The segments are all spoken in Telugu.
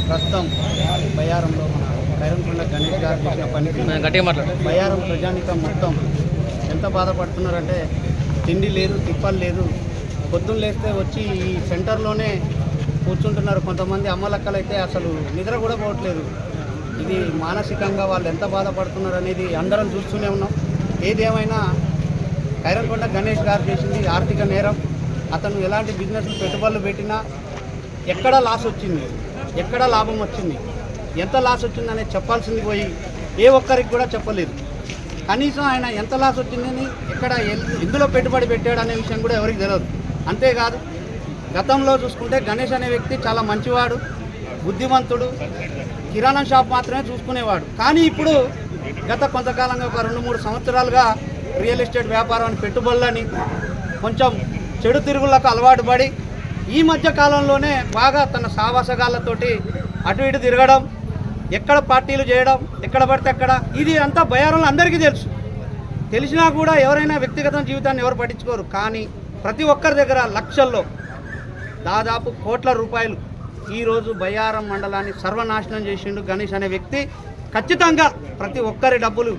ప్రస్తుతం బయ్యారంలో మన ఖైరంకొండ గణేష్ గారు చేసిన పనికి బయ్యారం ప్రజానికం మొత్తం ఎంత బాధపడుతున్నారంటే తిండి లేదు, తిప్పలు లేదు. పొద్దున్న లేస్తే వచ్చి ఈ సెంటర్లోనే కూర్చుంటున్నారు. కొంతమంది అమ్మలక్కలు అయితే అసలు నిద్ర కూడా పోవట్లేదు. ఇది మానసికంగా వాళ్ళు ఎంత బాధపడుతున్నారు అనేది అందరం చూస్తూనే ఉన్నాం. ఏదేమైనా ఖైరంకొండ గణేష్ గారు చేసింది ఆర్థిక నేరం. అతను ఎలాంటి బిజినెస్ పెట్టుబడులు పెట్టినా ఎక్కడ లాస్ వచ్చింది, ఎక్కడ లాభం వచ్చింది, ఎంత లాస్ వచ్చిందనే చెప్పాల్సింది పోయి ఏ ఒక్కరికి కూడా చెప్పలేదు. కనీసం ఆయన ఎంత లాస్ వచ్చిందని, ఎక్కడ ఎందులో పెట్టుబడి పెట్టాడు అనే విషయం కూడా ఎవరికి తెలియదు. అంతేకాదు, గతంలో చూసుకుంటే గణేష్ అనే వ్యక్తి చాలా మంచివాడు, బుద్ధిమంతుడు, కిరాణా షాప్ మాత్రమే చూసుకునేవాడు. కానీ ఇప్పుడు గత కొంతకాలంగా ఒక 2-3 సంవత్సరాలుగా రియల్ ఎస్టేట్ వ్యాపారాన్ని పెట్టుబడులని కొంచెం చెడు తిరుగులకు అలవాటు పడి ఈ మధ్య కాలంలోనే బాగా తన సావాసగాళ్ళతోటి అటు ఇటు తిరగడం, ఎక్కడ పార్టీలు చేయడం, ఎక్కడ పడితే అక్కడ. ఇది అంతా బయ్యారంలో అందరికీ తెలుసు. తెలిసినా కూడా ఎవరైనా వ్యక్తిగత జీవితాన్ని ఎవరు పట్టించుకోరు. కానీ ప్రతి ఒక్కరి దగ్గర లక్షల్లో, దాదాపు కోట్ల రూపాయలు ఈరోజు బయ్యారం మండలాన్ని సర్వనాశనం చేసిండు గణేష్ అనే వ్యక్తి. ఖచ్చితంగా ప్రతి ఒక్కరి డబ్బులు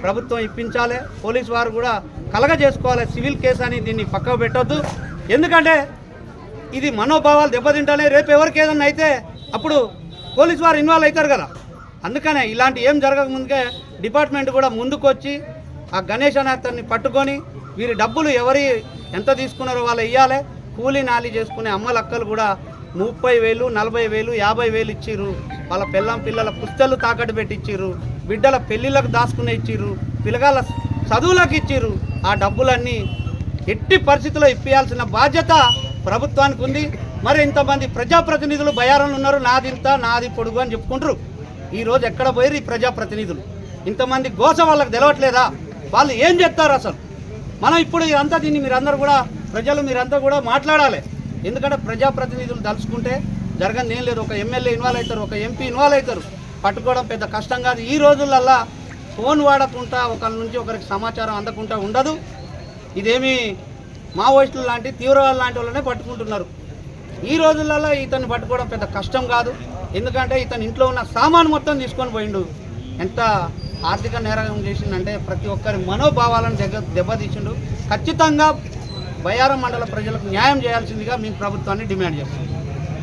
ప్రభుత్వం ఇప్పించాలి, పోలీసు వారు కూడా కలగజేసుకోవాలి. సివిల్ కేసు అని దీన్ని పక్కకు పెట్టొద్దు. ఎందుకంటే ఇది మనోభావాలు దెబ్బతింటానే. రేపు ఎవరికి ఏదన్నా అయితే అప్పుడు పోలీసు వారు ఇన్వాల్వ్ అవుతారు కదా. అందుకనే ఇలాంటి ఏం జరగకముందుకే డిపార్ట్మెంట్ కూడా ముందుకు వచ్చి ఆ గణేష్ అనే అతన్ని పట్టుకొని వీరి డబ్బులు ఎవరి ఎంత తీసుకున్నారో వాళ్ళు ఇవ్వాలి. కూలీ నాలి చేసుకునే అమ్మలక్కలు కూడా 30,000, 40,000, 50,000 ఇచ్చిర్రు. వాళ్ళ పిల్లల పుస్తలు తాకట్టు పెట్టి ఇచ్చిర్రు, బిడ్డల పెళ్ళిళ్ళకు దాచుకునే ఇచ్చిర్రు, పిల్లగాళ్ళ చదువులకు ఇచ్చిర్రు. ఆ డబ్బులన్నీ ఎట్టి పరిస్థితుల్లో ఇప్పించాల్సిన బాధ్యత ప్రభుత్వానికి ఉంది. మరి ఇంతమంది ప్రజాప్రతినిధులు బయ్యారంలో ఉన్నారు. నాదింత, నాది పొడుగు అని చెప్పుకుంటారు. ఈరోజు ఎక్కడ పోయారు ఈ ప్రజాప్రతినిధులు? ఇంతమంది గోస వాళ్ళకి తెలవట్లేదా? వాళ్ళు ఏం చెప్తారు అసలు? మనం ఇప్పుడు ఇదంతా దీన్ని మీరందరూ కూడా, ప్రజలు మీరంతా కూడా మాట్లాడాలి. ఎందుకంటే ప్రజాప్రతినిధులు తలుచుకుంటే జరగని ఏం లేదు. ఒక ఎమ్మెల్యే ఇన్వాల్వ్ అవుతారు, ఒక ఎంపీ ఇన్వాల్వ్ అవుతారు. పట్టుకోవడం పెద్ద కష్టం కాదు. ఈ రోజులల్లా ఫోన్ వాడకుండా ఒకరి నుంచి ఒకరికి సమాచారం అందకుండా ఉండదు. ఇదేమి మావోయిస్టులు లాంటి తీవ్రవాదులు లాంటి వాళ్ళనే పట్టుకుంటున్నారు. ఈ రోజులలో ఇతన్ని పట్టుకోవడం పెద్ద కష్టం కాదు. ఎందుకంటే ఇతని ఇంట్లో ఉన్న సామాను మొత్తం తీసుకొని పోయిండు. ఎంత ఆర్థిక నేరం చేసిందంటే ప్రతి ఒక్కరి మనోభావాలను దెబ్బతీసిండు. ఖచ్చితంగా బయ్యారం మండల ప్రజలకు న్యాయం చేయాల్సిందిగా మేము ప్రభుత్వాన్ని డిమాండ్ చేస్తున్నాం.